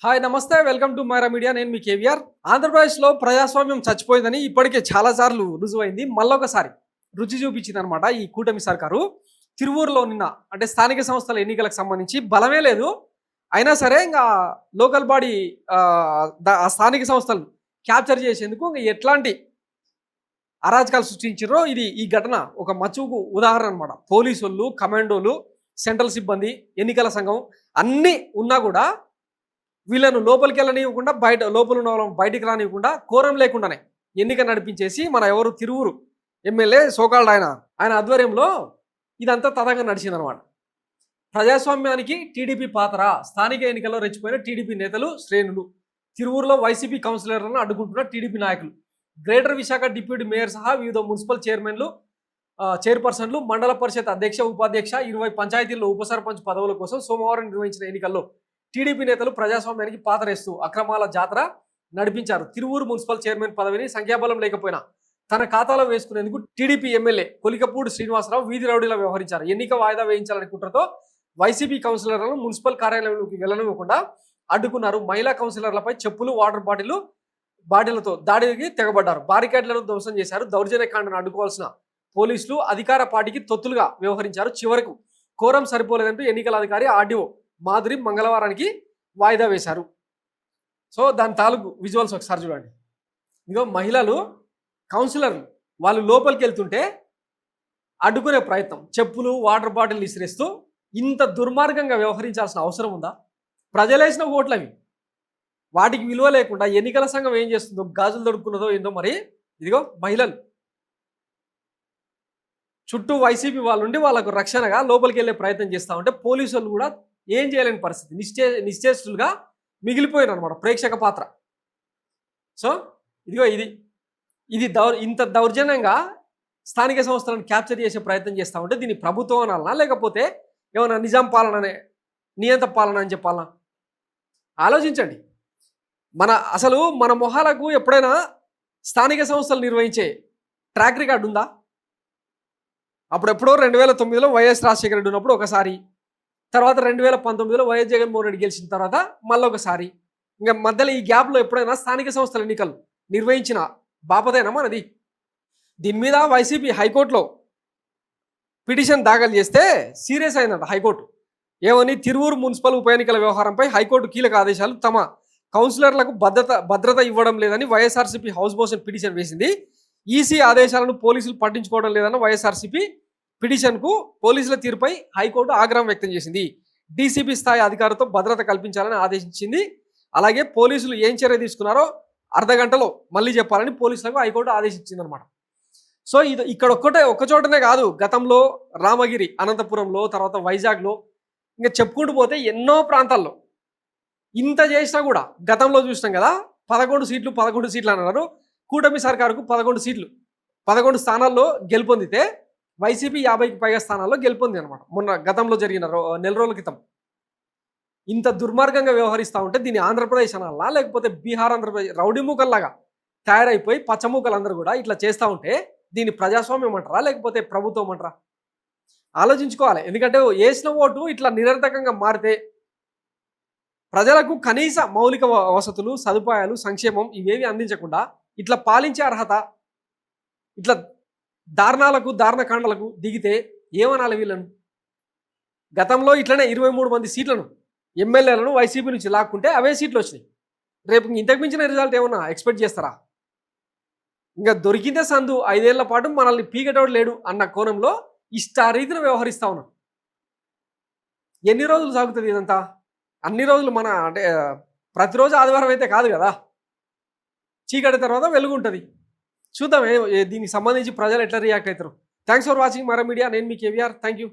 Hi నమస్తే welcome to Myra Media. నేను మీ కేవీఆర్. ఆంధ్రప్రదేశ్లో ప్రజాస్వామ్యం చచ్చిపోయిందని ఇప్పటికే చాలాసార్లు రుజువైంది. మళ్ళొకసారి రుచి చూపించింది అనమాట ఈ కూటమి సర్కారు. తిరువూరులో నిన్న అంటే స్థానిక సంస్థల ఎన్నికలకు సంబంధించి బలమే లేదు, అయినా సరే ఇంకా లోకల్ బాడీ ఆ స్థానిక సంస్థలు క్యాప్చర్ చేసేందుకు ఇంకా ఎట్లాంటి అరాచకాలు సృష్టించారో ఈ ఘటన ఒక మచ్చుకు ఉదాహరణ అనమాట. పోలీసులు, కమాండోలు, సెంట్రల్ సిబ్బంది, ఎన్నికల సంఘం అన్నీ ఉన్నా కూడా వీళ్ళను లోపలికి వెళ్ళనివ్వకుండా లోపల ఉన్న వాళ్ళని బయటికి రానివ్వకుండా కోరం లేకుండానే ఎన్నిక నడిపించేసి మన ఎవరు తిరువురు ఎమ్మెల్యే సోకాల్డ్ ఆయన ఆధ్వర్యంలో ఇదంతా తదంగా నడిచిందనమాట. ప్రజాస్వామ్యానికి టీడీపీ పాత్ర, స్థానిక ఎన్నికల్లో రెచ్చిపోయిన టీడీపీ నేతలు, శ్రేణులు, తిరువురులో వైసీపీ కౌన్సిలర్లను అడ్డుకుంటున్న టీడీపీ నాయకులు, గ్రేటర్ విశాఖ డిప్యూటీ మేయర్ సహా వివిధ మున్సిపల్ చైర్మన్లు, చైర్పర్సన్లు, మండల పరిషత్ అధ్యక్ష, ఉపాధ్యక్ష, 20 పంచాయతీల్లో ఉప సర్పంచ్ పదవుల కోసం సోమవారం నిర్వహించిన ఎన్నికల్లో టీడీపీ నేతలు ప్రజాస్వామ్యానికి పాతరేస్తూ అక్రమాల జాతర నడిపించారు. తిరువూరు మున్సిపల్ చైర్మన్ పదవిని సంఖ్యాబలం లేకపోయినా తన ఖాతాలో వేసుకునేందుకు టీడీపీ ఎమ్మెల్యే కొలికపూడి శ్రీనివాసరావు వీధి రౌడీలా వ్యవహరించారు. ఎన్నిక వాయిదా వేయించాలని కుట్రతో వైసీపీ కౌన్సిలర్లను మున్సిపల్ కార్యాలయంలోకి వెళ్లనివ్వకుండా అడ్డుకున్నారు. మహిళా కౌన్సిలర్లపై చెప్పులు, వాటర్ బాటిళ్లతో దాడికి తెగబడ్డారు. బారికేడ్లను ధ్వంసం చేశారు. దౌర్జన్యకాండను అడ్డుకోవాల్సిన పోలీసులు అధికార పార్టీకి తొత్తులుగా వ్యవహరించారు. చివరకు కోరం సరిపోలేదంటూ ఎన్నికల అధికారి ఆర్డీఓ మాధురి మంగళవారానికి వాయిదా వేశారు. సో దాని తాలూకు విజువల్స్ ఒకసారి చూడండి. ఇదిగో మహిళలు, కౌన్సిలర్లు వాళ్ళు లోపలికి వెళ్తుంటే అడ్డుకునే ప్రయత్నం, చెప్పులు, వాటర్ బాటిల్ విసిరేస్తూ ఇంత దుర్మార్గంగా వ్యవహరించాల్సిన అవసరం ఉందా? ప్రజలేసిన ఓట్లు అవి, వాటికి విలువ లేకుండా ఎన్నికల సంఘం ఏం చేస్తుందో, గాజులు దొడుకున్నదో ఏందో మరి. ఇదిగో మహిళలు చుట్టూ వైసీపీ వాళ్ళు ఉండి వాళ్ళకు రక్షణగా లోపలికి వెళ్ళే ప్రయత్నం చేస్తూ ఉంటే పోలీసులు కూడా ఏం చేయలేని పరిస్థితి, నిశ్చేష్టులుగా మిగిలిపోయినారు అనమాట ప్రేక్షక పాత్ర. సో ఇదిగో ఇంత దౌర్జన్యంగా స్థానిక సంస్థలను క్యాప్చర్ చేసే ప్రయత్నం చేస్తూ ఉంటే దీన్ని ప్రభుత్వం అనాలనా, లేకపోతే ఏమైనా నిజాం పాలననే, నియంత పాలన అని చెప్పాలనా? ఆలోచించండి. అసలు మన మొహాలకు ఎప్పుడైనా స్థానిక సంస్థలు నిర్వహించే ట్రాక్ రికార్డు ఉందా? అప్పుడెప్పుడో 2009లో వైఎస్ రాజశేఖర రెడ్డి ఉన్నప్పుడు ఒకసారి, తర్వాత 2019లో వైఎస్ జగన్మోహన్ రెడ్డి గెలిచిన తర్వాత మళ్ళీ ఒకసారి, ఇంకా మధ్యలో ఈ గ్యాప్లో ఎప్పుడైనా స్థానిక సంస్థల ఎన్నికలు నిర్వహించిన బాపదేనా మనది? దీని మీద వైసీపీ హైకోర్టులో పిటిషన్ దాఖలు చేస్తే సీరియస్ అయిందంట హైకోర్టు. ఏమని? తిరువూరు మున్సిపల్ ఉప ఎన్నికల వ్యవహారంపై హైకోర్టు కీలక ఆదేశాలు, తమ కౌన్సిలర్లకు భద్రత ఇవ్వడం లేదని వైఎస్ఆర్సీపీ హౌస్ మోషన్ పిటిషన్ వేసింది. ఈసీ ఆదేశాలను పోలీసులు పట్టించుకోవడం లేదన్న వైఎస్ఆర్సీపీ పిటిషన్కు పోలీసుల తీరుపై హైకోర్టు ఆగ్రహం వ్యక్తం చేసింది. డీసీపీ స్థాయి అధికారులతో భద్రత కల్పించాలని ఆదేశించింది. అలాగే పోలీసులు ఏం చర్య తీసుకున్నారో అర్ధగంటలో మళ్ళీ చెప్పాలని పోలీసులకు హైకోర్టు ఆదేశించింది అనమాట. సో ఇక్కడ ఒక్కచోటనే కాదు, గతంలో రామగిరి, అనంతపురంలో, తర్వాత వైజాగ్లో, ఇంకా చెప్పుకుంటూ పోతే ఎన్నో ప్రాంతాల్లో ఇంత చేసినా కూడా గతంలో చూసినాం కదా. 11 సీట్లు అన్నారు. కూటమి సర్కారుకు 11 స్థానాల్లో గెలుపొందితే వైసీపీ 50కి పైగా స్థానాల్లో గెలుపొంది అనమాట. మొన్న గతంలో జరిగిన నెల రోజుల క్రితం. ఇంత దుర్మార్గంగా వ్యవహరిస్తూ ఉంటే దీన్ని ఆంధ్రప్రదేశ్ అనాలా, లేకపోతే బీహార్, ఆంధ్రప్రదేశ్ రౌడీ మూకల్లాగా తయారైపోయి పచ్చమూకలందరూ కూడా ఇట్లా చేస్తూ ఉంటే దీన్ని ప్రజాస్వామ్యం అంటారా, లేకపోతే ప్రభుత్వం అంటారా? ఆలోచించుకోవాలి. ఎందుకంటే వేసిన ఓటు ఇట్లా నిరర్థకంగా మారితే ప్రజలకు కనీస మౌలిక వసతులు, సదుపాయాలు, సంక్షేమం ఇవేవి అందించకుండా ఇట్లా పాలించే అర్హత, ఇట్లా దారుణకాండలకు దిగితే ఏమనాలి వీళ్ళను? గతంలో ఇట్లనే 23 మంది సీట్లను ఎమ్మెల్యేలను వైసీపీ నుంచి లాక్కుంటే అవే సీట్లు వచ్చినాయి. రేపు ఇంతకు మించిన రిజల్ట్ ఏమన్నా ఎక్స్పెక్ట్ చేస్తారా? ఇంకా దొరికిందే సందు, 5 ఏళ్ల పాటు మనల్ని పీకెటోడు లేడు అన్న కోణంలో ఇష్టారీతిన వ్యవహరిస్తా ఉన్నాం. ఎన్ని రోజులు సాగుతుంది ఇదంతా? అన్ని రోజులు అంటే ప్రతిరోజు ఆదివారం అయితే కాదు కదా, చీకటి తర్వాత వెలుగుంటుంది. చూద్దాం దీనికి సంబంధించి ప్రజలు ఎట్లా రియాక్ట్ అవుతారు. Thanks for watching Myra Media. నేను మీ కేవీఆర్. Thank you.